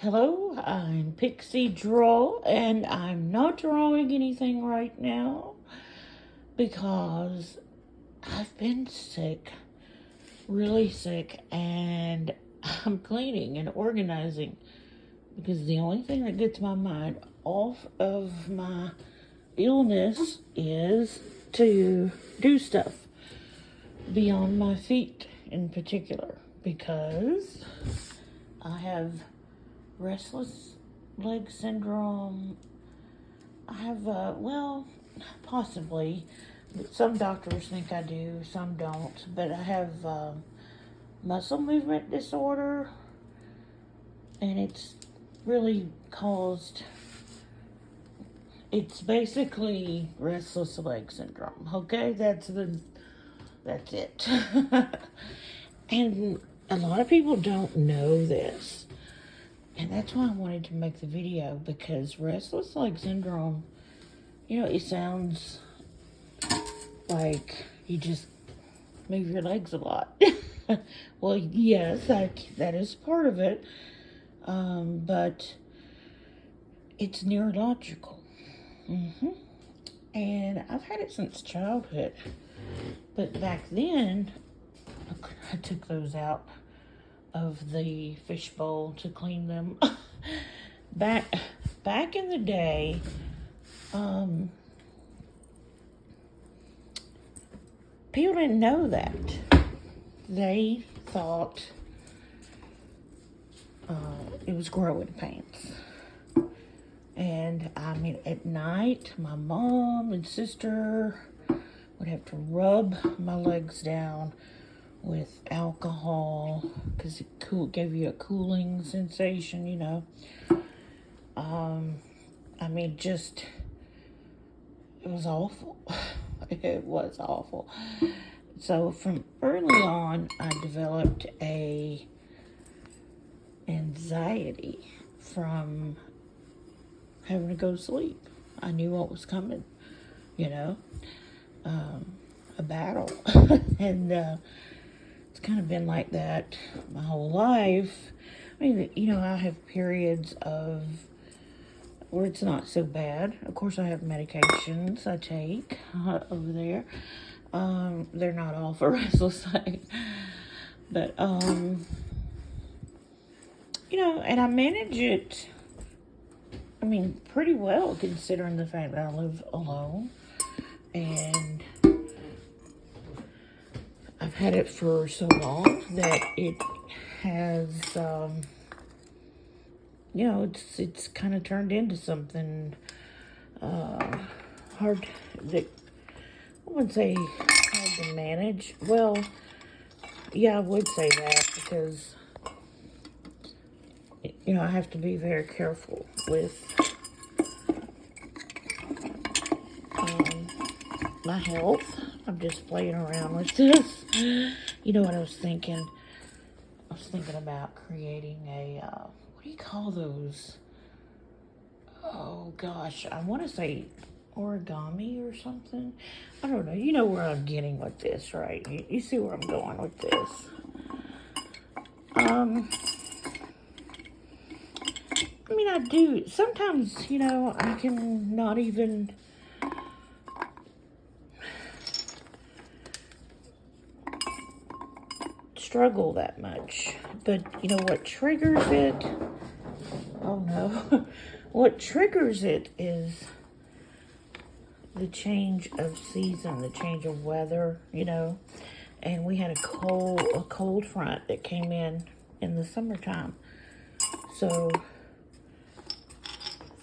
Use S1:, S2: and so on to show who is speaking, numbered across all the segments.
S1: Hello, I'm Pixie Draw, and I'm not drawing anything right now because I've been sick, really sick, and I'm cleaning and organizing because the only thing that gets my mind off of my illness is to do stuff beyond my feet in particular because I have restless leg syndrome. I have, possibly. Some doctors think I do, some don't. But I have muscle movement disorder, and it's really caused. It's basically restless leg syndrome. Okay, that's it. And a lot of people don't know this. And that's why I wanted to make the video, because restless leg syndrome, it sounds like you just move your legs a lot. Well, yes, that is part of it. But it's neurological. And I've had it since childhood. But back then, I took those out of the fishbowl to clean them. back in the day, people didn't know that. They thought it was growing pains. And at night, my mom and sister would have to rub my legs down with alcohol because it gave you a cooling sensation, it was awful. It was awful. So from early on, I developed a anxiety from having to go to sleep. I knew what was coming, a battle. And it's kind of been like that my whole life. I have periods of where it's not so bad. Of course, I have medications I take over there. They're not all for restless leg. But, and I manage it, pretty well, considering the fact that I live alone. And I've had it for so long that it has, it's kind of turned into something hard that I wouldn't say hard to manage. Well, yeah, I would say that because, I have to be very careful with my health. I'm just playing around with this. You know what I was thinking? I was thinking about creating a, what do you call those? Oh gosh, I want to say origami or something. I don't know. You know where I'm getting with this, right? You see where I'm going with this. I do. Sometimes, I can not even struggle that much. But what triggers it? Oh no. What triggers it is the change of season, the change of weather, and we had a cold front that came in the summertime. So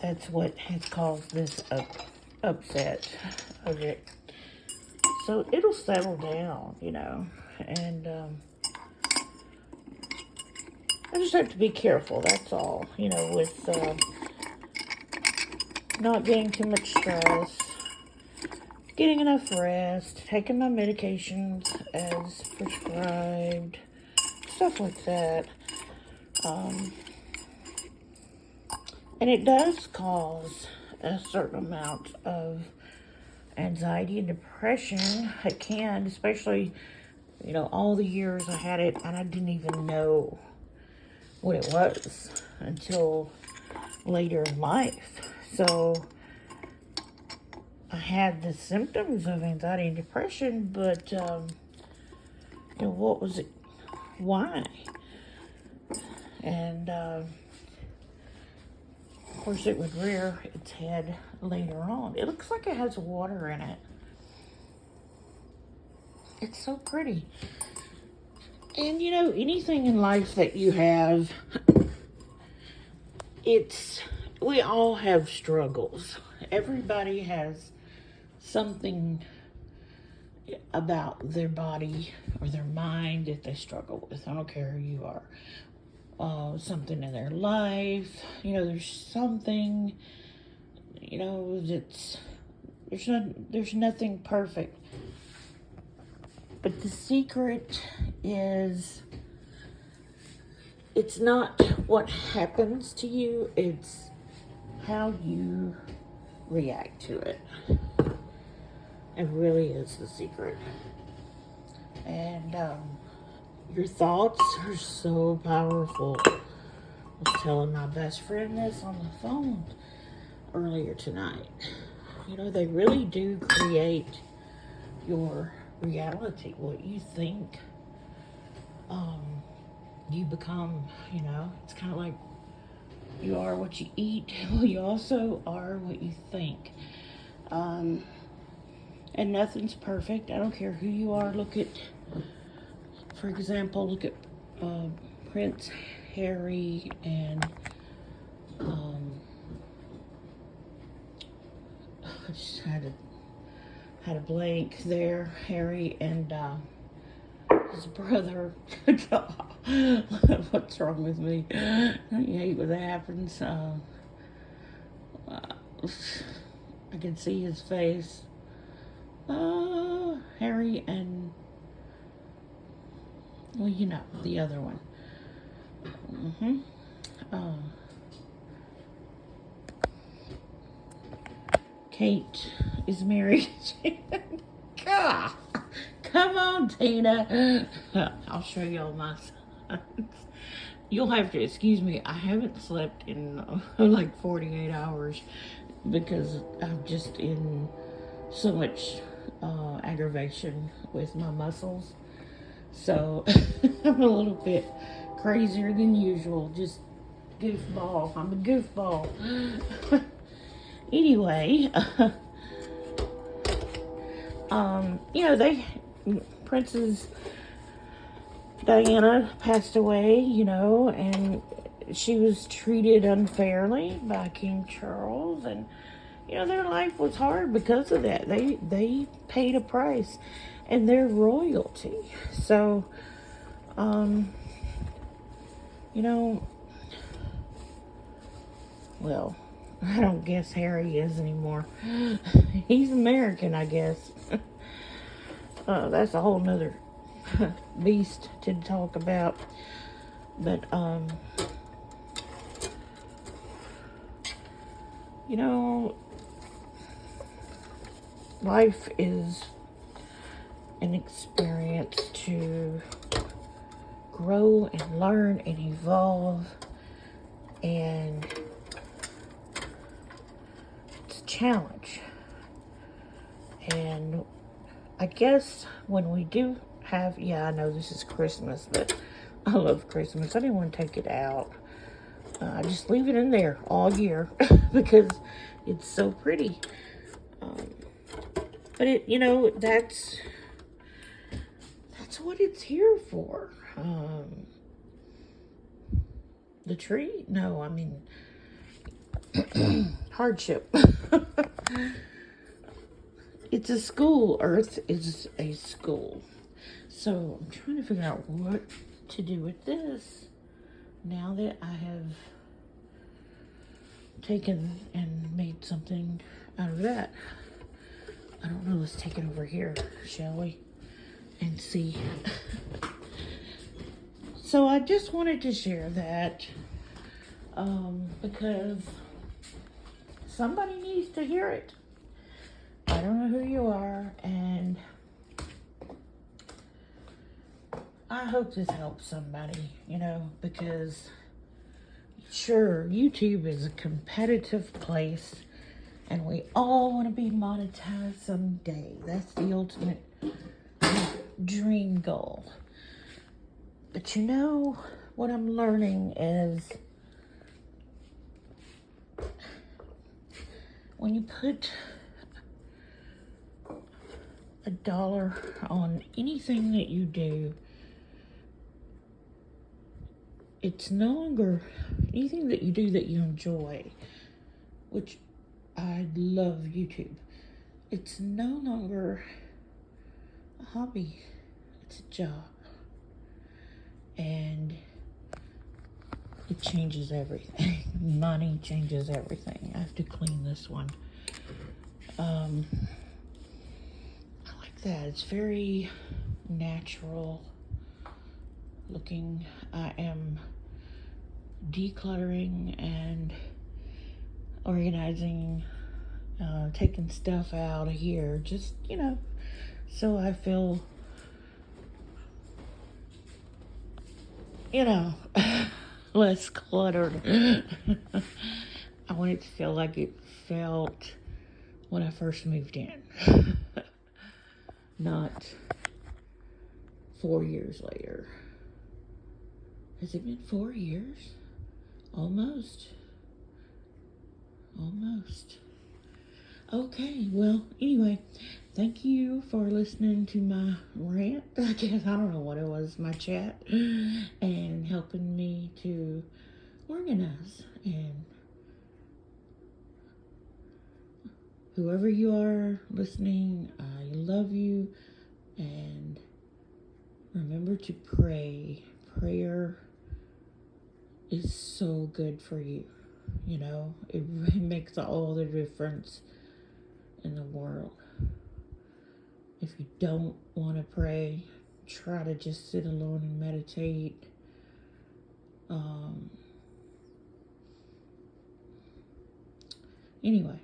S1: that's what has caused this upset of it. So it'll settle down, and I just have to be careful, that's all, with not getting too much stress, getting enough rest, taking my medications as prescribed, stuff like that. And it does cause a certain amount of anxiety and depression. It can, especially, all the years I had it, and I didn't even know what it was until later in life. So I had the symptoms of anxiety and depression, but what was it? Why? And of course, it would rear its head later on. It looks like it has water in it. It's so pretty. And anything in life that you have, we all have struggles. Everybody has something about their body or their mind that they struggle with. I don't care who you are. Something in their life, there's something, there's nothing perfect. But the secret is, it's not what happens to you, it's how you react to it. It really is the secret. And your thoughts are so powerful. I was telling my best friend this on the phone earlier tonight. They really do create your reality. What you think, you become. It's kind of like you are what you eat. Well, you also are what you think. And nothing's perfect. I don't care who you are. For example, look at Prince Harry and I just had a blank there. Harry and his brother. What's wrong with me? I hate when that happens. I can see his face. Harry and, well, the other one. Kate is married. God, come on, Tina. I'll show y'all my sons. You'll have to excuse me. I haven't slept in like 48 hours because I'm just in so much aggravation with my muscles. So I'm a little bit crazier than usual. Just goofball. I'm a goofball. Anyway, Princess Diana passed away, and she was treated unfairly by King Charles, and their life was hard because of that. They paid a price, and they're royalty. So, well, I don't guess Harry is anymore. He's American, I guess. That's a whole nother beast to talk about. But, life is an experience to grow and learn and evolve, and it's a challenge. And I guess when we do have, I know this is Christmas, but I love Christmas. I didn't want to take it out. I just leave it in there all year because it's so pretty. But that's what it's here for. The tree? No, I mean, hardship. It's a school. Earth is a school. So I'm trying to figure out what to do with this now that I have taken and made something out of that. I don't know. Let's take it over here, shall we? And see. So I just wanted to share that because somebody needs to hear it. I don't know who you are, and I hope this helps somebody, because sure YouTube is a competitive place and we all want to be monetized someday. That's the ultimate dream goal. But you know, what I'm learning is when you put $1 on anything that you do, it's no longer anything that you do that you enjoy, which I love YouTube. It's no longer a hobby, it's a job. And it changes everything. Money changes everything. I have to clean this one. I like that. It's very natural looking. I am decluttering and organizing, taking stuff out of here, just, you know, so I feel, you know, less cluttered. I want it to feel like it felt when I first moved in. Not 4 years later. Has it been 4 years? Almost. Almost. Okay, well, anyway, thank you for listening to my rant. I guess, I don't know what it was, my chat, and helping me to organize. And whoever you are listening, I love you, and remember to pray. Prayer is so good for you. You know, it really makes all the difference in the world. If you don't want to pray, try to just sit alone and meditate. Anyway,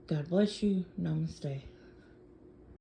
S1: God bless you. Namaste.